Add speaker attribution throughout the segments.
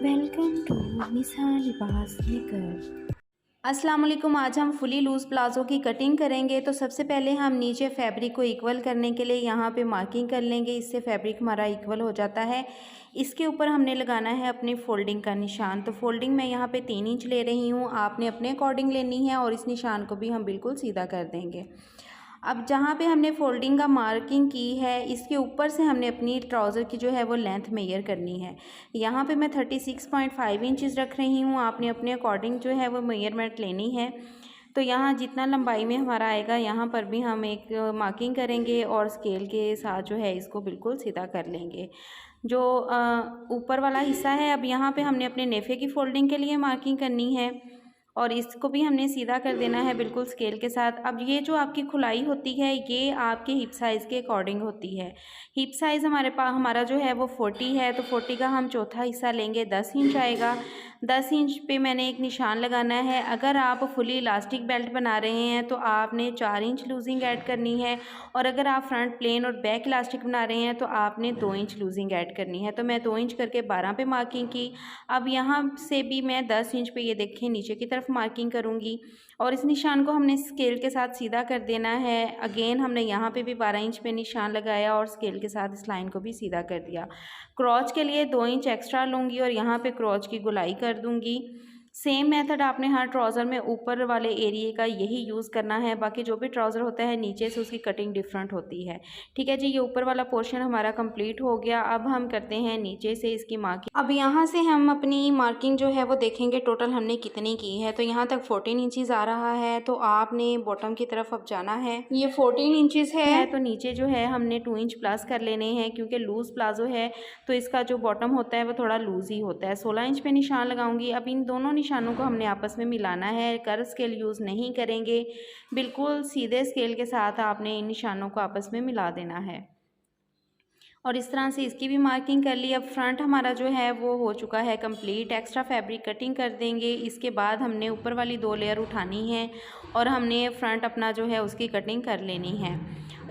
Speaker 1: Welcome to निसा लिबास maker. अस्सलाम वालेकुम। आज हम फुली लूज़ प्लाज़ो की कटिंग करेंगे। तो सबसे पहले हम नीचे फैब्रिक को इक्वल करने के लिए यहाँ पे मार्किंग कर लेंगे। इससे फैब्रिक हमारा इक्वल हो जाता है। इसके ऊपर हमने लगाना है अपनी फोल्डिंग का निशान। तो फोल्डिंग मैं यहाँ पे 3 इंच ले रही हूँ, आपने अपने अकॉर्डिंग लेनी है और इस निशान को भी हम बिल्कुल सीधा कर देंगे। अब जहाँ पे हमने फोल्डिंग का मार्किंग की है, इसके ऊपर से हमने अपनी ट्राउज़र की जो है वो लेंथ मेजर करनी है। यहाँ पे मैं 36.5 इंचज़ रख रही हूँ, आपने अपने अकॉर्डिंग जो है वो मेजरमेंट लेनी है। तो यहाँ जितना लंबाई में हमारा आएगा, यहाँ पर भी हम एक मार्किंग करेंगे और स्केल के साथ जो है इसको बिल्कुल सीधा कर लेंगे। जो ऊपर वाला हिस्सा है, अब यहाँ पे हमने अपने नेफे की फोल्डिंग के लिए मार्किंग करनी है और इसको भी हमने सीधा कर देना है बिल्कुल स्केल के साथ। अब ये जो आपकी खुलाई होती है, ये आपके हिप साइज़ के अकॉर्डिंग होती है। हिप साइज़ हमारा जो है वो 40 है, तो 40 का हम चौथा हिस्सा लेंगे, 10 इंच आएगा। 10 इंच पे मैंने एक निशान लगाना है। अगर आप फुली इलास्टिक बेल्ट बना रहे हैं तो आपने 4 इंच लूजिंग ऐड करनी है, और अगर आप फ्रंट प्लेन और बैक इलास्टिक बना रहे हैं तो आपने 2 इंच लूजिंग ऐड करनी है। तो मैं 2 इंच करके 12 पे मार्किंग की। अब यहाँ से भी मैं 10 इंच पे, ये देखें, नीचे की तरफ मार्किंग करूँगी और इस निशान को हमने स्केल के साथ सीधा कर देना है। अगेन हमने यहाँ पे भी 12 इंच पे निशान लगाया और स्केल के साथ इस लाइन को भी सीधा कर दिया। क्रॉच के लिए 2 इंच एक्स्ट्रा लूँगी और यहाँ पे क्रॉच की गोलाई कर दूँगी। सेम मेथड आपने हर ट्राउज़र में ऊपर वाले एरिए का यही यूज़ करना है। बाकी जो भी ट्राउज़र होता है नीचे से उसकी कटिंग डिफरेंट होती है। ठीक है जी, ये ऊपर वाला पोर्शन हमारा कंप्लीट हो गया। अब हम करते हैं नीचे से इसकी मार्किंग। अब यहाँ से हम अपनी मार्किंग जो है वो देखेंगे टोटल हमने कितनी की है। तो यहाँ तक 14 इंचज़ आ रहा है, तो आपने बॉटम की तरफ अब जाना है। ये 14 इंचज़ है, तो नीचे जो है हमने 2 इंच प्लस कर लेने हैं, क्योंकि लूज़ प्लाजो है तो इसका जो बॉटम होता है वो थोड़ा लूज़ ही होता है। 16 इंच पे निशान लगाऊंगी। अब इन दोनों निशानों को हमने आपस में मिलाना है, कर्व स्केल यूज़ नहीं करेंगे, बिल्कुल सीधे स्केल के साथ आपने इन निशानों को आपस में मिला देना है। और इस तरह से इसकी भी मार्किंग कर ली। अब फ्रंट हमारा जो है वो हो चुका है कंप्लीट। एक्स्ट्रा फैब्रिक कटिंग कर देंगे। इसके बाद हमने ऊपर वाली 2 लेयर उठानी है और हमने फ्रंट अपना जो है उसकी कटिंग कर लेनी है।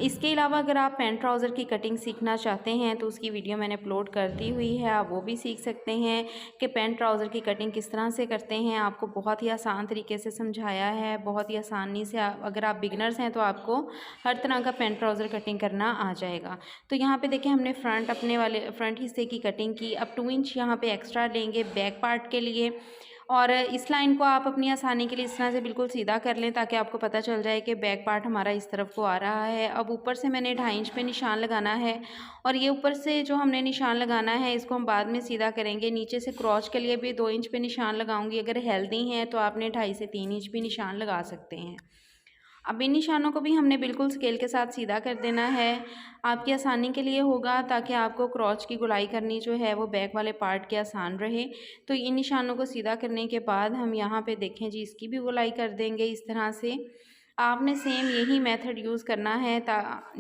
Speaker 1: इसके अलावा अगर आप पैंट ट्राउज़र की कटिंग सीखना चाहते हैं तो उसकी वीडियो मैंने अपलोड कर दी हुई है, आप वो भी सीख सकते हैं कि पैंट ट्राउज़र की कटिंग किस तरह से करते हैं। आपको बहुत ही आसान तरीके से समझाया है, बहुत ही आसानी से। अगर आप बिगनर्स हैं तो आपको हर तरह का पैंट ट्राउज़र कटिंग करना आ जाएगा। तो यहाँ पे देखिए हमने अपने वाले फ्रंट हिस्से की कटिंग की। अब 2 इंच यहाँ पे एक्स्ट्रा लेंगे बैक पार्ट के लिए, और इस लाइन को आप अपनी आसानी के लिए इस तरह से बिल्कुल सीधा कर लें ताकि आपको पता चल जाए कि बैक पार्ट हमारा इस तरफ को आ रहा है। अब ऊपर से मैंने 2.5 इंच पे निशान लगाना है और ये ऊपर से जो हमने निशान लगाना है इसको हम बाद में सीधा करेंगे। नीचे से क्रॉच के लिए भी 2 इंच पे निशान लगाऊंगी। अगर हेल्दी हैं तो आपने 2.5 से 3 इंच भी निशान लगा सकते हैं। अब इन निशानों को भी हमने बिल्कुल स्केल के साथ सीधा कर देना है। आपकी आसानी के लिए होगा ताकि आपको क्रॉच की गोलाई करनी जो है वो बैक वाले पार्ट के आसान रहे। तो इन निशानों को सीधा करने के बाद हम यहाँ पे देखें जी, इसकी भी गोलाई कर देंगे इस तरह से। आपने सेम यही मेथड यूज़ करना है।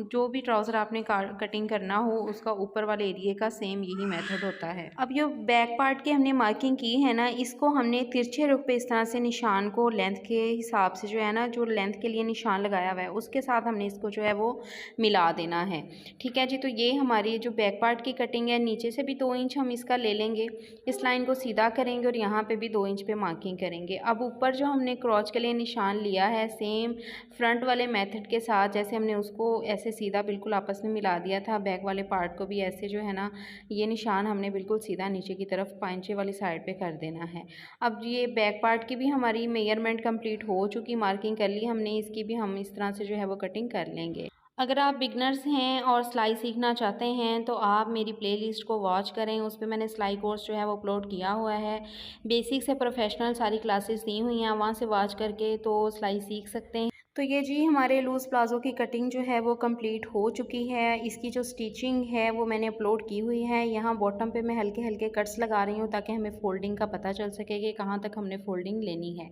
Speaker 1: जो भी ट्राउज़र आपने कटिंग करना हो उसका ऊपर वाले एरिए का सेम यही मेथड होता है। अब जो बैक पार्ट की हमने मार्किंग की है ना, इसको हमने तिरछे रुख पे इस तरह से निशान को लेंथ के हिसाब से जो है ना, जो लेंथ के लिए निशान लगाया हुआ है उसके साथ हमने इसको जो है वो मिला देना है। ठीक है जी, तो ये हमारी जो बैक पार्ट की कटिंग है। नीचे से भी 2 इंच हम इसका ले लेंगे, इस लाइन को सीधा करेंगे और यहाँ पे भी 2 इंच पे मार्किंग करेंगे। अब ऊपर जो हमने क्रॉच के लिए निशान लिया है, सेम फ्रंट वाले मेथड के साथ जैसे हमने उसको ऐसे सीधा बिल्कुल आपस में मिला दिया था, बैक वाले पार्ट को भी ऐसे जो है ना, ये निशान हमने बिल्कुल सीधा नीचे की तरफ पांचे वाली साइड पे कर देना है। अब ये बैक पार्ट की भी हमारी मेजरमेंट कंप्लीट हो चुकी, मार्किंग कर ली हमने, इसकी भी हम इस तरह से जो है वो कटिंग कर लेंगे। अगर आप बिगनर्स हैं और सिलाई सीखना चाहते हैं तो आप मेरी प्लेलिस्ट को वॉच करें, उस पर मैंने सिलाई कोर्स जो है वो अपलोड किया हुआ है। बेसिक से प्रोफेशनल सारी क्लासेस दी हुई हैं, वहाँ से वॉच करके तो सिलाई सीख सकते हैं। तो ये जी हमारे लूज़ प्लाज़ो की कटिंग जो है वो कंप्लीट हो चुकी है। इसकी जो स्टिचिंग है वो मैंने अपलोड की हुई है। यहाँ बॉटम पे मैं हल्के हल्के कट्स लगा रही हूँ ताकि हमें फ़ोल्डिंग का पता चल सके कि कहाँ तक हमने फ़ोल्डिंग लेनी है।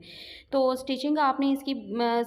Speaker 1: तो स्टिचिंग आपने इसकी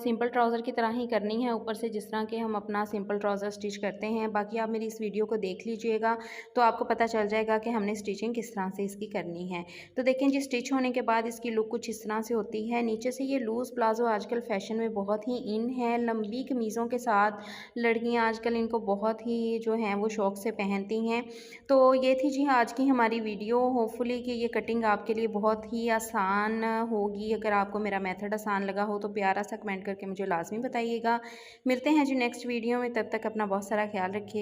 Speaker 1: सिंपल ट्राउज़र की तरह ही करनी है, ऊपर से जिस तरह के हम अपना सिंपल ट्राउज़र स्टिच करते हैं। बाकी आप मेरी इस वीडियो को देख लीजिएगा तो आपको पता चल जाएगा कि हमने स्टिचिंग किस तरह से इसकी करनी है। तो देखें जी, स्टिच होने के बाद इसकी लुक कुछ इस तरह से होती है। नीचे से ये लूज़ प्लाज़ो आजकल फ़ैशन में बहुत ही इन है। लंबी कमीज़ों के साथ लड़कियां आजकल इनको बहुत ही जो हैं वो शौक़ से पहनती हैं। तो ये थी जी आज की हमारी वीडियो। होपफुली कि ये कटिंग आपके लिए बहुत ही आसान होगी। अगर आपको मेरा मेथड आसान लगा हो तो प्यारा सा कमेंट करके मुझे लाजमी बताइएगा। मिलते हैं जी नेक्स्ट वीडियो में, तब तक अपना बहुत सारा ख्याल रखिए।